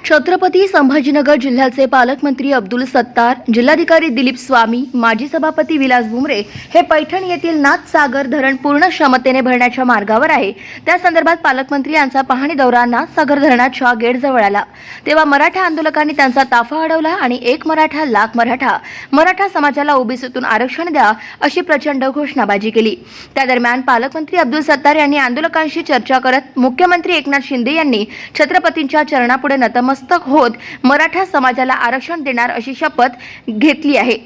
छत्रपती संभाजीनगर जिल्ह्याचे पालकमंत्री अब्दुल सत्तार, जिल्हाधिकारी दिलीप स्वामी, माजी सभापती विलास भुमरे हे पैठण येथील नाथसागर धरण पूर्ण क्षमतेने भरण्याच्या मार्गावर आहे। त्या संदर्भात पालकमंत्री यांचा पाहणी दौरा नाथसागर धरणाच्या गेटजवळ आला तेव्हा मराठा आंदोलकांनी त्यांचा ताफा अडवला आणि एक मराठा लाख मराठा समाजाला ओबीसीतून आरक्षण द्या अशी प्रचंड घोषणाबाजी केली। त्या दरम्यान पालकमंत्री अब्दुल सत्तार यांनी आंदोलकांशी चर्चा करत मुख्यमंत्री एकनाथ शिंदे यांनी छत्रपतींच्या चरणापुढे नतमस्तक होत मराठा समाजाला आरक्षण देणार अशी शपथ घेतली आहे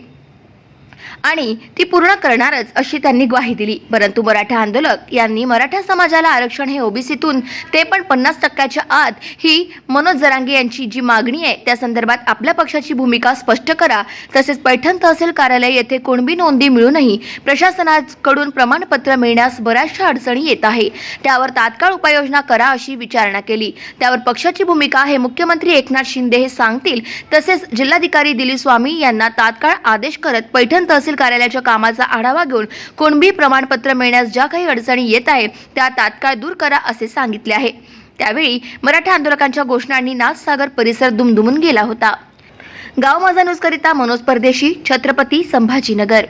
आणि ती पूर्ण करणारच अशी त्यांनी ग्वाही दिली। परंतु मराठा आंदोलक यांनी मराठा समाजाला आरक्षण हे ओबीसीतून ते पण 50% आत ही मनोज जरांगे यांची जी मागणी आहे त्या संदर्भात आपल्या पक्षाची भूमिका स्पष्ट करा, तसेच पैठण तहसील कार्यालय येथे कुणबी नोंदी मिळूनही प्रशासनाकडून प्रमाणपत्र मिळण्यास बऱ्याचशा अडचणी येत आहे, त्यावर तात्काळ उपाययोजना करा अशी विचारणा केली। त्यावर पक्षाची भूमिका हे मुख्यमंत्री एकनाथ शिंदे हे सांगतील, तसेच जिल्हाधिकारी दिलीप स्वामी यांना तात्काळ आदेश करत पैठण तहसील कार्यालयाच्या कामाचा आढावा घेऊन कुणबी प्रमाणपत्र मिळण्यास ज्या काही अडचणी येत आहेत त्या तात्काळ दूर करा असे सांगितले आहे। त्यावेळी मराठा आंदोलकांच्या घोषणांनी नाथसागर परिसर दुमदुमून गेला होता। गाव माझा न्यूज करिता मनोज परदेशी, छत्रपती संभाजीनगर।